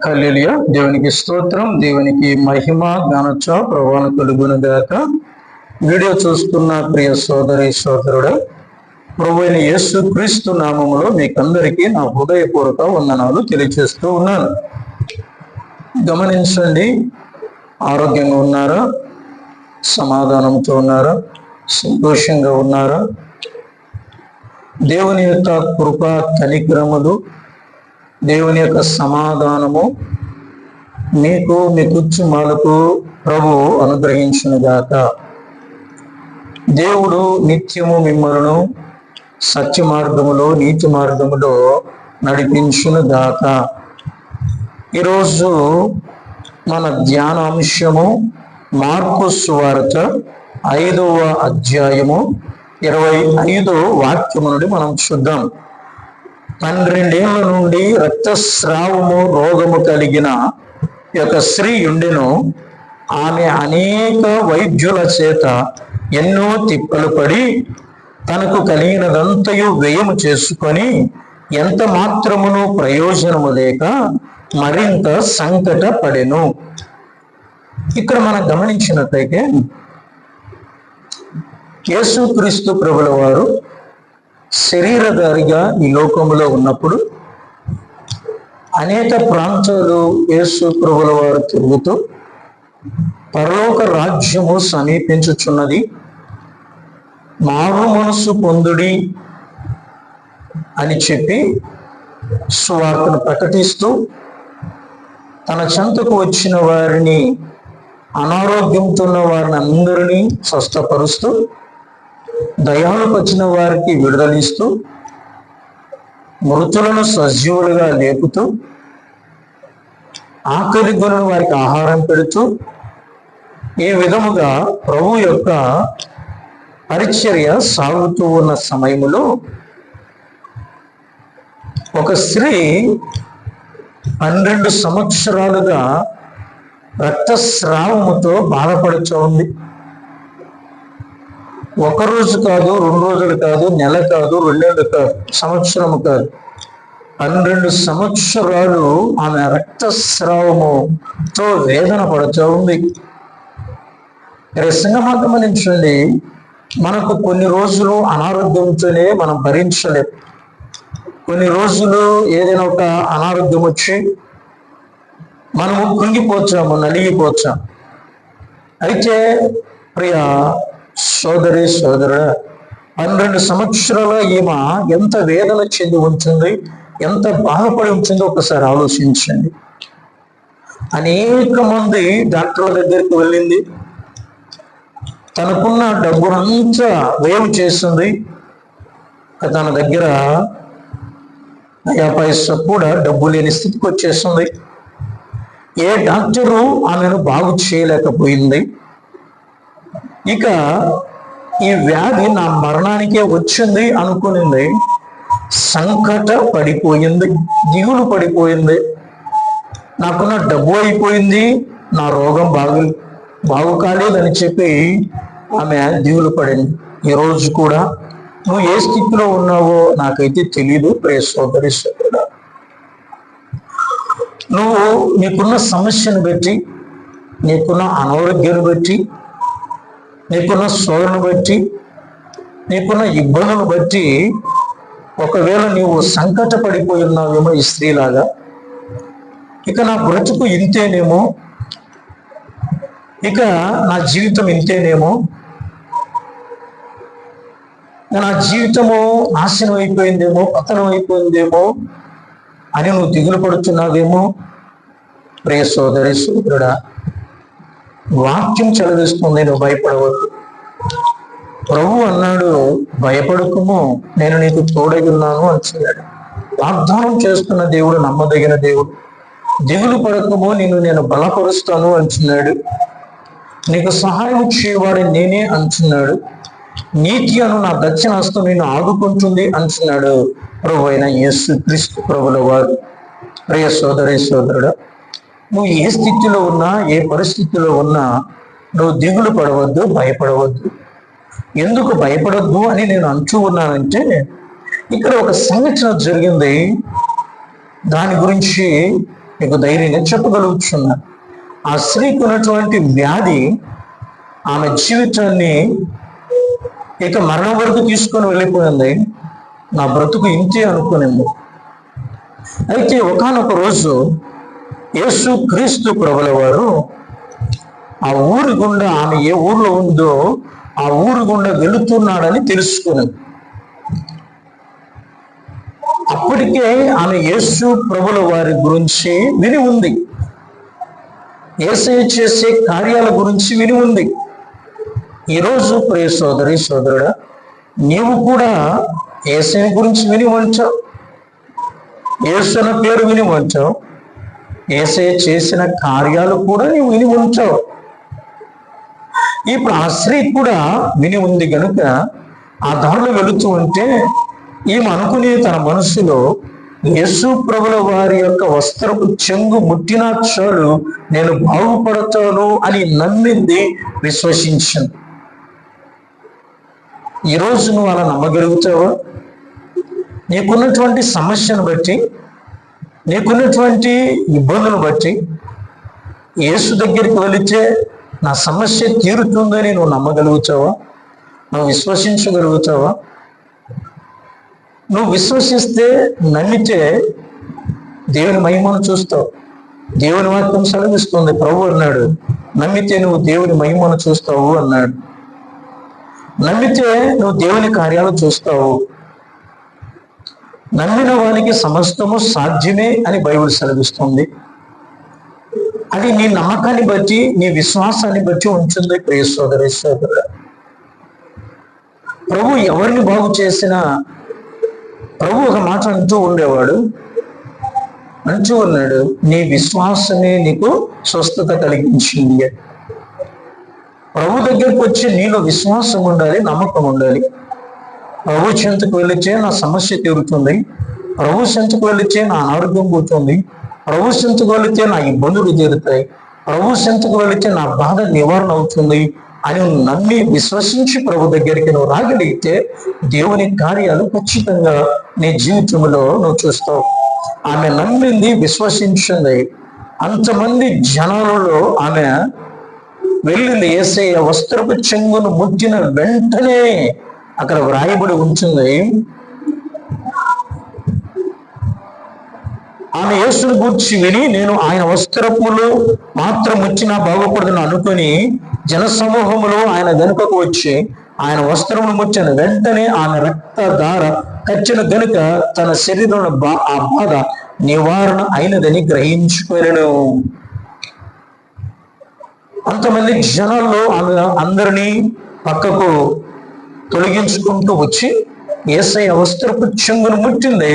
హల్లెలూయా. దేవునికి స్తోత్రం, దేవునికి మహిమ ఘనత ప్రభావం కలుగును గాక. వీడియో చూస్తున్న ప్రియ సోదరి సోదరుడు, ప్రభువైన యేసు క్రీస్తు నామములో మీకందరికీ నా హృదయపూర్వక వందనాలు తెలియజేస్తూ ఉన్నాను. గమనించండి, ఆరోగ్యంగా ఉన్నారా? సమాధానంతో ఉన్నారా? సంతోషంగా ఉన్నారా? దేవుని యొక్క కృప కనికరములు, దేవుని యొక్క సమాధానము మీకు మీ కుటుంబాలకు ప్రభు అనుగ్రహించునుగాక. దేవుడు నిత్యము మిమ్మలను సత్య మార్గములో నీతి మార్గములో నడిపించునుగాక. ఈరోజు మన ధ్యానాంశము మార్కు సువార్త 5వ అధ్యాయము 25వ వాక్యము నుండి మనం చూద్దాం. 12 ఏళ్ల నుండి రక్తస్రావము రోగము కలిగిన ఒక స్త్రీ ఉండెను. ఆమె అనేక వైద్యుల చేత ఎన్నో తిప్పలు పడి తనకు కలిగినదంతయు వ్యయము చేసుకొని ఎంత మాత్రమును ప్రయోజనము లేక మరింత సంకట పడెను. ఇక్కడ మనం గమనించినట్లయితే యేసుక్రీస్తు ప్రభుల వారు శరీరధారిగా ఈ లోకములో ఉన్నప్పుడు అనేక ప్రాంతాలు యేసు ప్రభుల వారు తిరుగుతూ పరలోక రాజ్యము సమీపించుచున్నది, మారు మనసు పొందుడి అని చెప్పి సువార్తను ప్రకటిస్తూ తన చెంతకు వచ్చిన వారిని, అనారోగ్యంతో ఉన్న వారిని అందరినీ స్వస్థపరుస్తూ, దయాలకు వచ్చిన వారికి విడుదలిస్తూ, మృతులను సజీవులుగా లేపుతూ, ఆకలి గొనిన వారికి ఆహారం పెడుతూ, ఈ విధముగా ప్రభు యొక్క పరిచర్య సాగుతూ ఉన్న సమయంలో ఒక స్త్రీ 12 సంవత్సరాలుగా రక్తస్రావముతో బాధపడుతూ ఉంది. ఒక రోజు కాదు, 2 రోజులు కాదు, నెల కాదు, 2 నెలలు కాదు, సంవత్సరము కాదు, 12 సంవత్సరాలు ఆమె రక్తస్రావముతో వేదన పడుతూ ఉంది. రసంగా గమనించండి, మనకు కొన్ని రోజులు అనారోగ్యంతోనే మనం భరించలేము. కొన్ని రోజులు ఏదైనా ఒక అనారోగ్యం వచ్చి మనము కృంగిపోతాము, నలిగిపోతాం. అయితే ప్రియ సోదరి సోదరుడు, 12 సంవత్సరాల ఈమె ఎంత వేదన చెంది ఉంటుంది, ఎంత బాధపడి ఉంటుందో ఒకసారి ఆలోచించండి. అనేక మంది డాక్టర్ల దగ్గరికి వెళ్ళింది, తనకున్న డబ్బునంతా వ్యయం చేస్తుంది. తన దగ్గర 50 పైసా కూడా డబ్బు లేని స్థితికి వచ్చేస్తుంది. ఏ డాక్టరు ఆమెను బాగు చేయలేకపోయింది. ఇక ఈ వ్యాధి నా మరణానికే వచ్చింది అనుకునింది. సంకట పడిపోయింది, దిగులు పడిపోయింది. నాకున్న డబ్బు అయిపోయింది, నా రోగం బాగు కాలేదని చెప్పి ఆమె దిగులు పడింది. ఈరోజు కూడా నువ్వు ఏ స్థితిలో ఉన్నావో నాకైతే తెలియదు. ప్రియ సోదరి సోదరుడా, నువ్వు నీకున్న సమస్యను బట్టి, నీకున్న అనారోగ్యాన్ని బట్టి, నీకున్న శోధనను బట్టి, నీకున్న ఇబ్బందులను బట్టి ఒకవేళ నీవు సంకట పడిపోయి ఉన్నావేమో ఈ స్త్రీలాగా. ఇక నా బ్రతుకు ఇంతేనేమో, ఇక నా జీవితం ఇంతేనేమో, నా జీవితము నాశనం అయిపోయిందేమో, పతనం అయిపోయిందేమో అని నువ్వు దిగులు పడుతున్నావేమో. ప్రియ సోదరి సోదరుడా, వాక్యం చదివిస్తుంది, నువ్వు భయపడవద్దు. ప్రభు అన్నాడు, భయపడకుము, నేను నీకు తోడై ఉన్నాను అంటున్నాడు. వాగ్దానం చేస్తున్న దేవుడు నమ్మదగిన దేవుడు. దిగులు పడకము, నేను బలపరుస్తాను అంటున్నాడు. నీకు సహాయం చేయవాడు నేనే అంటున్నాడు. నీతి అను నా దక్షిణ హస్తం నిన్ను ఆదుకుంటుంది అంటున్నాడు ప్రభు అయిన యేసు క్రీస్తు ప్రభుల వారు. ప్రియ సోదరి సోదరుడు, నువ్వు ఏ స్థితిలో ఉన్నా, ఏ పరిస్థితిలో ఉన్నా నువ్వు దిగులు పడవద్దు, భయపడవద్దు. ఎందుకు భయపడద్దు అని నేను అంటూ ఉన్నానంటే, ఇక్కడ ఒక సంఘటన జరిగింది. దాని గురించి నీకు ధైర్యంగా చెప్పగలుగుతున్నా. ఆ స్త్రీకి ఉన్నటువంటి వ్యాధి ఆమె జీవితాన్ని ఇక మరణం వరకు తీసుకొని వెళ్ళిపోయింది. నా బ్రతుకు ఇంతే అనుకునింది. అయితే ఒకానొక రోజు యేసు క్రీస్తు ప్రభుల వారు ఆ ఊరి గుండా, ఆమె ఏ ఊర్లో ఉందో ఆ ఊరి గుండా వెళుతున్నాడని తెలుసుకుని, అప్పటికే ఆమె యేసు ప్రభుల వారి గురించి విని ఉంది, యేసయ్య చేసే కార్యాల గురించి విని ఉంది. ఈరోజు ప్రియ సోదరి సోదరుడా, నీవు కూడా యేసయ్య గురించి విని ఉంచావు, యేసు అన్న పేరు విని ఉంచావు, యేసయ్య చేసిన కార్యాలు కూడా నీవు విని ఉంచావు. ఇప్పుడు ఆ స్త్రీ కూడా విని ఉంది కనుక ఆ దారిలో వెళుతూ ఉంటే ఈమె అనుకునే తన మనసులో, యేసు ప్రభుల వారి యొక్క వస్త్రపు చెంగు ముట్టినా చాలు నేను బాగుపడతాను అని నమ్మింది, విశ్వసించింది. ఈరోజు నువ్వు అలా నమ్మగలుగుతావా? నీకున్నటువంటి సమస్యను బట్టి, నీకున్నటువంటి ఇబ్బందులను బట్టి యేసు దగ్గరికి వెళితే నా సమస్య తీరుతుందని నువ్వు నమ్మగలుగుతావా? నువ్వు విశ్వసించగలుగుతావా? నువ్వు విశ్వసిస్తే, నమ్మితే దేవుని మహిమను చూస్తావు. దేవుని వాక్యం సెలవిస్తుంది. ప్రభు అన్నాడు, నమ్మితే నువ్వు దేవుని మహిమను చూస్తావు అన్నాడు. నమ్మితే నువ్వు దేవుని కార్యాలు చూస్తావు. నమ్మిన వానికి సమస్తము సాధ్యమే అని బైబిల్ సెలవిస్తుంది. అది నీ నమ్మకాన్ని బట్టి, నీ విశ్వాసాన్ని బట్టి ఉంచుంది. ప్రియ సోదరి సోదరుడు, ప్రభు ఎవరిని బాగు చేసినా ప్రభు ఒక మాట అంటూ ఉన్నాడు, నీ విశ్వాసమే నీకు స్వస్థత కలిగించింది. ప్రభు దగ్గరికి వచ్చి నీలో విశ్వాసం ఉండాలి, నమ్మకం ఉండాలి. ప్రభు చెంతకు వెళితే నా సమస్య తీరుతుంది, ప్రభు చెంతకు వెళితే నా అనారోగ్యం పోతుంది, ప్రభు చెంతకు వెళితే నా ఇబ్బందులు తీరుతాయి, ప్రభు చెంతకు వెళితే నా బాధ నివారణ అవుతుంది అని నమ్మి విశ్వసించి ప్రభు దగ్గరికి నువ్వు రాగలిగితే దేవుని కార్యాలు ఖచ్చితంగా నీ జీవితంలో నువ్వు చూస్తావు. ఆమె నమ్మింది, విశ్వసించింది. అంతమంది జనాలలో ఆమె వెళ్ళింది. యేసయ్య వస్త్రపు చెంగును ముట్టిన వెంటనే అక్కడ వ్రాయబడి ఉంచింది, ఆమె యేసును గూర్చి విని నేను ఆయన వస్త్రములు మాత్రం ముట్టినా బాగుపడదని అనుకుని జనసమూహములో ఆయన వెనుకకు వచ్చి ఆయన వస్త్రమును ముట్టిన వెంటనే ఆమె రక్తధార కచ్చిన గనుక తన శరీరంలో ఆ బాధ నివారణ అయినదని గ్రహించుకోలేను. అంతమంది జనాల్లో ఆమె అందరినీ పక్కకు తొలగించుకుంటూ వచ్చి యేసయ్య వస్త్రపు చెంగును ముట్టింది.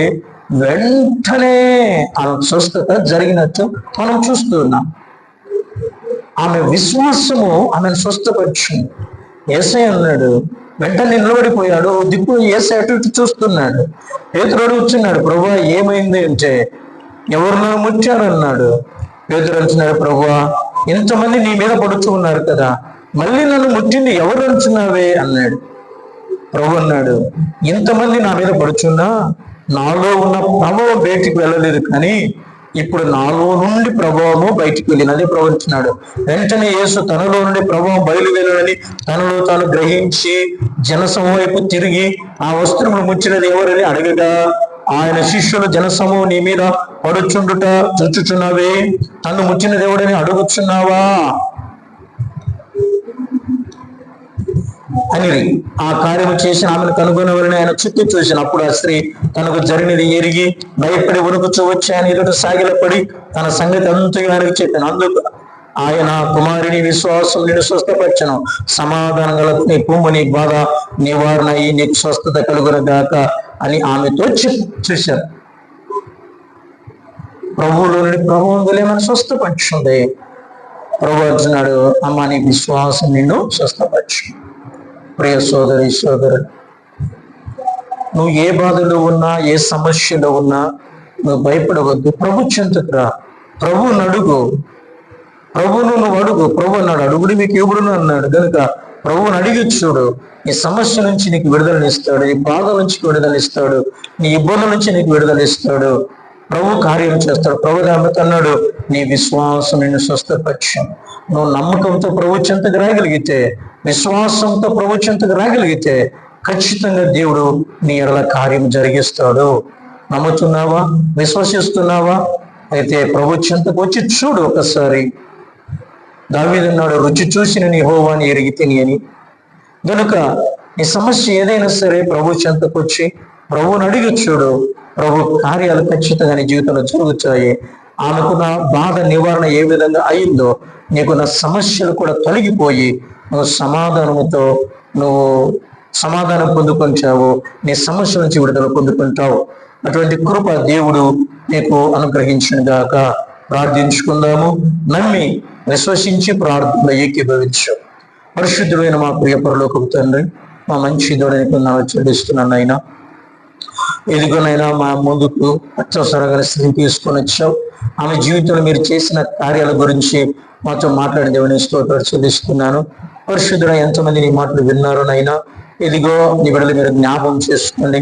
వెంటనే ఆమె స్వస్థత జరిగినట్టు మనం చూస్తున్నాం. ఆమె విశ్వాసము ఆమెను స్వస్థపరిచింది. యేసయ్య అన్నాడు, వెంటనే నిలబడిపోయాడు. దిక్కు యేసయ్య అటు ఇటు చూస్తున్నాడు. పేతురు అడుగుతున్నాడు, ప్రభువా ఏమైంది అంటే, ఎవరు నన్ను ముట్టారు అన్నాడు. పేతురు అంటున్నాడు, ప్రభువా ఇంతమంది నీ మీద పడుతూ ఉన్నారు కదా, మళ్ళీ నన్ను ముట్టింది ఎవరు అంటున్నావే అన్నాడు. ప్రభు అన్నాడు, ఇంతమంది నా మీద పడుచున్నా నాలో ఉన్న ప్రభావం బయటికి వెళ్ళలేదు, కానీ ఇప్పుడు నాలో నుండి ప్రభావము బయటికి వెళ్ళింది. అదే ప్రభు అంటున్నాడు. వెంటనే యేసు తనలో నుండి ప్రభావం బయలువెళ్ళని తనలో తాను గ్రహించి జనసమూహం వైపు తిరిగి ఆ వస్త్రమును ముచ్చినది ఎవరని అడగగా ఆయన శిష్యులు జనసమూహం నీ మీద పడుచుండుట చూచుచున్నావే, తను ముచ్చినది ఎవడని అడుగుచున్నావా అని ఆ కార్యము చేసిన ఆమెను కనుగొనవలని ఆయన చుట్టూ చూసినప్పుడు ఆ స్త్రీ తనకు జరిగినది ఎరిగి భయపడి వణుకుచూ వచ్చి ఆయన ఎదుట సాగిలపడి తన సంగతి అంతా ఆయనకు చెప్పాను. అందుకు ఆయన, కుమారుని విశ్వాసం నేను స్వస్థపరచను, సమాధానం గల నీ పొమ్ము, నీ బాధ నివారణ అయ్యి నీకు స్వస్థత కలుగునగాక అని ఆమెతో చూశారు. ప్రభువులో నుండి ప్రభావం వెళ్ళేమని స్వస్థపరిచింది. ప్రభు అంటున్నాడు, అమ్మ నీ విశ్వాసం నిన్ను స్వస్థపరచు. ప్రియ సోదరి సోదరుడు, నువ్వు ఏ బాధలో ఉన్నా, ఏ సమస్యలో ఉన్నా నువ్వు భయపడవద్దు. ప్రభు చెంతకు రా, ప్రభువును అడుగు, ప్రభువును నువ్వు అడుగు. ప్రభు అన్నాడు, అడుగుడి మీకు ఇవ్వడును అన్నాడు. కనుక ప్రభువుని అడిగి చూడు, నీ సమస్య నుంచి నీకు విడుదలనిస్తాడు, నీ బాధ నుంచి విడుదలనిస్తాడు, నీ ఇబ్బందుల నుంచి నీకు విడుదలనిస్తాడు. ప్రభు కార్యం చేస్తాడు. ప్రభు దానితో అన్నాడు, నీ విశ్వాసం నిన్ను స్వస్థపరిచాం. నువ్వు నమ్మకంతో ప్రభు చెంతకు రాగలిగితే, విశ్వాసంతో ప్రభు చెంతకు రాగలిగితే ఖచ్చితంగా దేవుడు నీ ఎడల కార్యం జరిగిస్తాడు. నమ్ముతున్నావా? విశ్వసిస్తున్నావా? అయితే ప్రభు చెంతకు వచ్చి చూడు ఒకసారి. దావీదన్నాడు, రుచి చూసిన నీ యెహోవాని ఎరిగి తిని అని. కనుక నీ సమస్య ఏదైనా సరే ప్రభు చెంతకు వచ్చి ప్రభువుని అడిగి చూడు. ప్రభు కార్యాలు ఖచ్చితంగా నీ జీవితంలో జరుగుతాయి. ఆమెకున్న బాధ నివారణ ఏ విధంగా అయిందో నీకున్న సమస్యలు కూడా తొలగిపోయి నువ్వు సమాధానం పొందుకుంటావు. నీ సమస్య నుంచి విడుదల పొందుకుంటావు. అటువంటి కృప దేవుడు నీకు అనుగ్రహించును గాక. ప్రార్థించుకుందాము. నమ్మి విశ్వసించి ప్రార్థనలో ఏకీభవించు. పరిశుద్ధుడైన మా ప్రియ పరలోకపు తండ్రి, మా మంచి దేవుడికి చెల్లిస్తున్నాను అయినా. ఎదుగునైనా మా ముందుకు అత్యవసరంగా స్థితిని తీసుకొని వచ్చావు. ఆమె జీవితంలో మీరు చేసిన కార్యాల గురించి మాతో మాట్లాడిన దేవుని స్తోత్రాలు చెల్లిస్తున్నాను. పరిశుద్ధుడ, ఎంతమంది నీ మాటలు విన్నారోనైనా ఇదిగో నీ బిడ్డలు మీరు జ్ఞాపకం చేసుకోండి.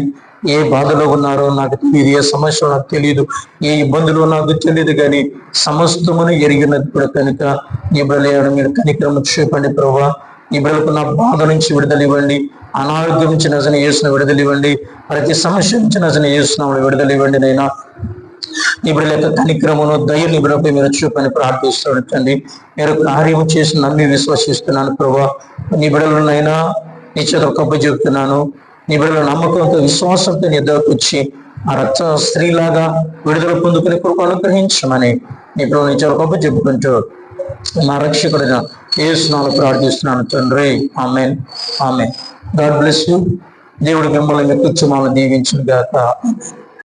ఏ బాధలో ఉన్నారో నాకు తెలియదు, ఏ సమస్యలో నాకు తెలియదు, ఏ ఇబ్బందులు నాకు తెలియదు, కానీ సమస్తమును ఎరిగినది కూడా కనుక నీ బిడ్డలు మీరు కనికరము చూపండి ప్రభా. నీ బిడ్డలకు బాధ నుంచి విడుదల ఇవ్వండి, అనారోగ్యం నుంచి నజన చేసిన విడుదల ఇవ్వండి, ప్రతి సమస్య నుంచి నజన చేసిన విడుదల ఇవ్వండి. నైనా నీ బిడ్డల యొక్క కనిక్రమను దయ నీ బిడ్డలపై మీరు చూపని ప్రార్థిస్తుంటండి. మీరు కార్యము చేసి నమ్మి విశ్వసిస్తున్నాను ప్రభా. నీ బిడ్డలనైనా నీ చేత కబ్బు చెబుతున్నాను. నీ బిడ్డల నమ్మకంతో విశ్వాసంతో నీ దగ్గరకు వచ్చి ఆ రక్త స్త్రీలాగా విడుదల పొందుకునే కృప అనుగ్రహించమని నీ బిడ్డలు నీ చేత కబ్బు చెప్పుకుంటూ మా రక్షకుడిగా యేసు నామములో ప్రార్థిస్తున్నాను తండ్రి. ఆమేన్, ఆమేన్. God bless you. దేవుడు మిమ్మల్ని మెక్కుచ్చు మామూలు దీవించును గాక.